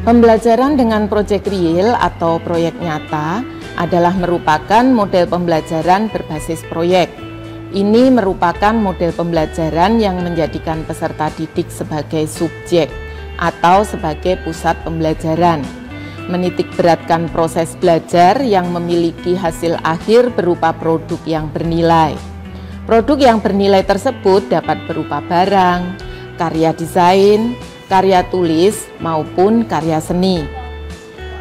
Pembelajaran dengan proyek real atau proyek nyata adalah merupakan model pembelajaran berbasis proyek. Ini merupakan model pembelajaran yang menjadikan peserta didik sebagai subjek atau sebagai pusat pembelajaran, menitik beratkan proses belajar yang memiliki hasil akhir berupa produk yang bernilai. Produk yang bernilai tersebut dapat berupa barang, karya desain, karya tulis, maupun karya seni.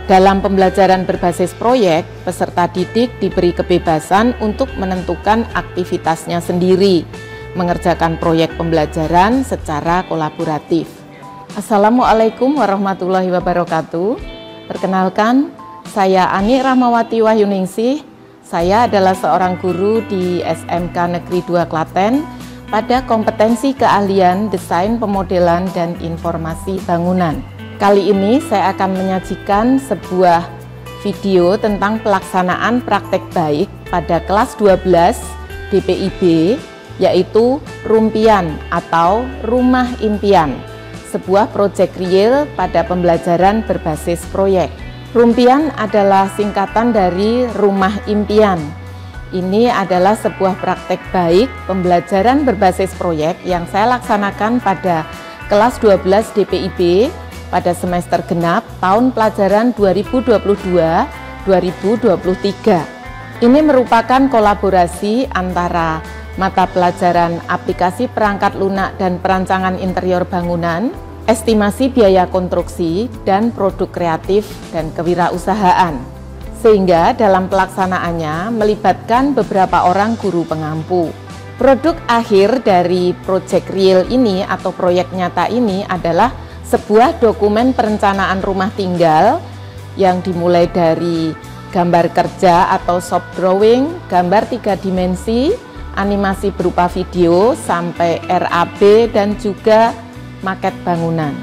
Dalam pembelajaran berbasis proyek, peserta didik diberi kebebasan untuk menentukan aktivitasnya sendiri, mengerjakan proyek pembelajaran secara kolaboratif. Assalamualaikum warahmatullahi wabarakatuh. Perkenalkan, saya Ani Rahmawati Wahyuningsih. Saya adalah seorang guru di SMK Negeri 2 Klaten pada kompetensi keahlian desain pemodelan dan informasi bangunan. Kali ini saya akan menyajikan sebuah video tentang pelaksanaan praktek baik pada kelas 12 DPIB, yaitu Rumpian atau Rumah Impian, sebuah proyek real pada pembelajaran berbasis proyek. Rumpian adalah singkatan dari Rumah Impian. Ini adalah sebuah praktek baik pembelajaran berbasis proyek yang saya laksanakan pada kelas 12 DPIB pada semester genap tahun pelajaran 2022-2023. Ini merupakan kolaborasi antara mata pelajaran aplikasi perangkat lunak dan perancangan interior bangunan, estimasi biaya konstruksi, dan produk kreatif dan kewirausahaan. Sehingga dalam pelaksanaannya melibatkan beberapa orang guru pengampu. Produk akhir dari proyek real ini atau proyek nyata ini adalah sebuah dokumen perencanaan rumah tinggal yang dimulai dari gambar kerja atau shop drawing, gambar 3 dimensi, animasi berupa video, sampai RAB dan juga maket bangunan.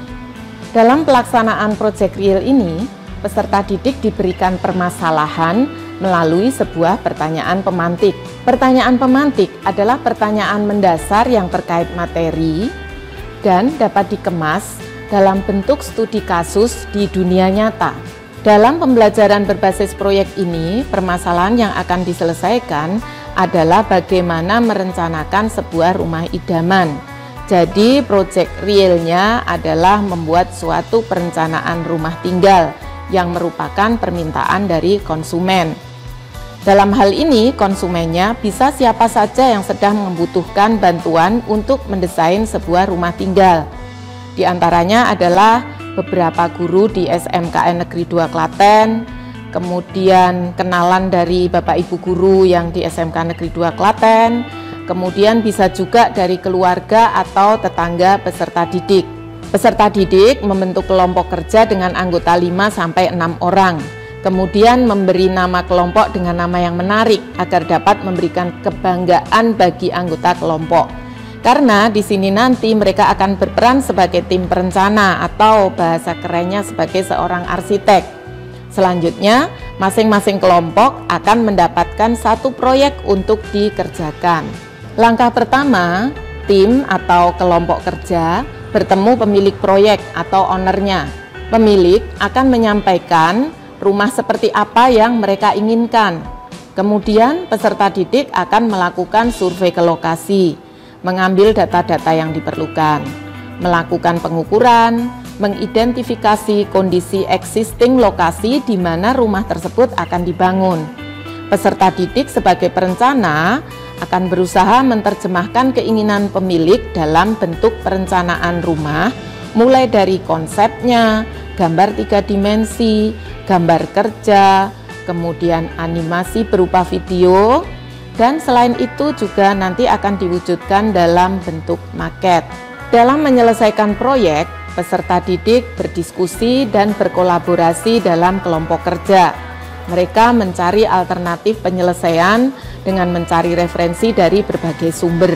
Dalam pelaksanaan proyek real ini, peserta didik diberikan permasalahan melalui sebuah pertanyaan pemantik. Pertanyaan pemantik adalah pertanyaan mendasar yang terkait materi dan dapat dikemas dalam bentuk studi kasus di dunia nyata. Dalam pembelajaran berbasis proyek ini, permasalahan yang akan diselesaikan adalah bagaimana merencanakan sebuah rumah idaman. Jadi proyek realnya adalah membuat suatu perencanaan rumah tinggal yang merupakan permintaan dari konsumen. Dalam hal ini, konsumennya bisa siapa saja yang sedang membutuhkan bantuan untuk mendesain sebuah rumah tinggal. Di antaranya adalah beberapa guru di SMKN Negeri 2 Klaten, kemudian kenalan dari Bapak Ibu guru yang di SMK Negeri 2 Klaten, kemudian bisa juga dari keluarga atau tetangga peserta didik. Peserta didik membentuk kelompok kerja dengan anggota 5-6 orang, kemudian memberi nama kelompok dengan nama yang menarik agar dapat memberikan kebanggaan bagi anggota kelompok. Karena di sini nanti mereka akan berperan sebagai tim perencana atau bahasa kerennya sebagai seorang arsitek. Selanjutnya, masing-masing kelompok akan mendapatkan satu proyek untuk dikerjakan. Langkah pertama, tim atau kelompok kerja bertemu pemilik proyek atau ownernya. Pemilik akan menyampaikan rumah seperti apa yang mereka inginkan. Kemudian peserta didik akan melakukan survei ke lokasi, mengambil data-data yang diperlukan, melakukan pengukuran, mengidentifikasi kondisi existing lokasi di mana rumah tersebut akan dibangun. Peserta didik sebagai perencana akan berusaha menerjemahkan keinginan pemilik dalam bentuk perencanaan rumah, mulai dari konsepnya, gambar 3 dimensi, gambar kerja, kemudian animasi berupa video, dan selain itu juga nanti akan diwujudkan dalam bentuk maket. Dalam menyelesaikan proyek, peserta didik berdiskusi dan berkolaborasi dalam kelompok kerja. Mereka mencari alternatif penyelesaian dengan mencari referensi dari berbagai sumber.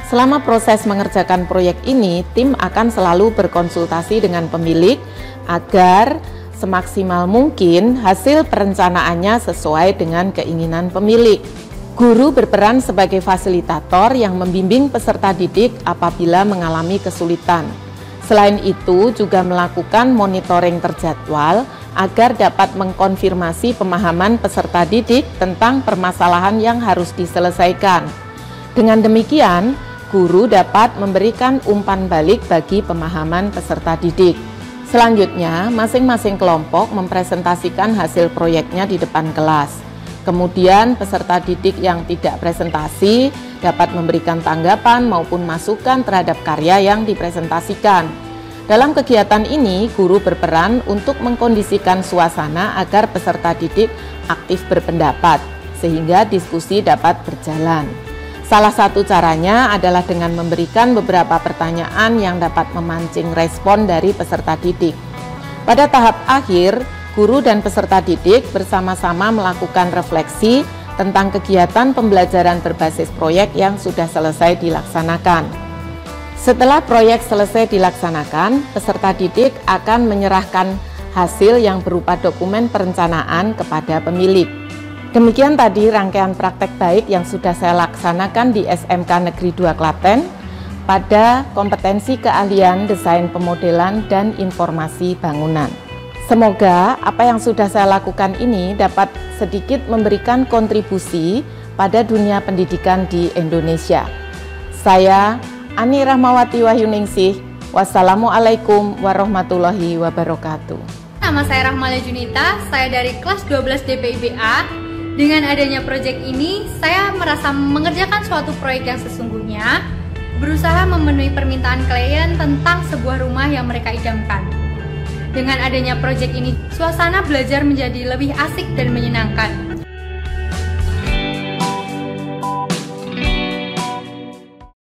Selama proses mengerjakan proyek ini, tim akan selalu berkonsultasi dengan pemilik agar semaksimal mungkin hasil perencanaannya sesuai dengan keinginan pemilik. Guru berperan sebagai fasilitator yang membimbing peserta didik apabila mengalami kesulitan. Selain itu, juga melakukan monitoring terjadwal agar dapat mengkonfirmasi pemahaman peserta didik tentang permasalahan yang harus diselesaikan. Dengan demikian, guru dapat memberikan umpan balik bagi pemahaman peserta didik. Selanjutnya, masing-masing kelompok mempresentasikan hasil proyeknya di depan kelas. Kemudian, peserta didik yang tidak presentasi dapat memberikan tanggapan maupun masukan terhadap karya yang dipresentasikan. Dalam kegiatan ini, guru berperan untuk mengkondisikan suasana agar peserta didik aktif berpendapat, sehingga diskusi dapat berjalan. Salah satu caranya adalah dengan memberikan beberapa pertanyaan yang dapat memancing respon dari peserta didik. Pada tahap akhir, guru dan peserta didik bersama-sama melakukan refleksi tentang kegiatan pembelajaran berbasis proyek yang sudah selesai dilaksanakan. Setelah proyek selesai dilaksanakan, peserta didik akan menyerahkan hasil yang berupa dokumen perencanaan kepada pemilik. Demikian tadi rangkaian praktek baik yang sudah saya laksanakan di SMK Negeri 2 Klaten pada kompetensi keahlian desain pemodelan dan informasi bangunan. Semoga apa yang sudah saya lakukan ini dapat sedikit memberikan kontribusi pada dunia pendidikan di Indonesia. Saya Ani Rahmawati Wahyuningsih. Wassalamualaikum warahmatullahi wabarakatuh. Nama saya Rahmalia Junita, saya dari kelas 12 DPIBA. Dengan adanya proyek ini, saya merasa mengerjakan suatu proyek yang sesungguhnya, berusaha memenuhi permintaan klien tentang sebuah rumah yang mereka idamkan. Dengan adanya proyek ini, suasana belajar menjadi lebih asik dan menyenangkan.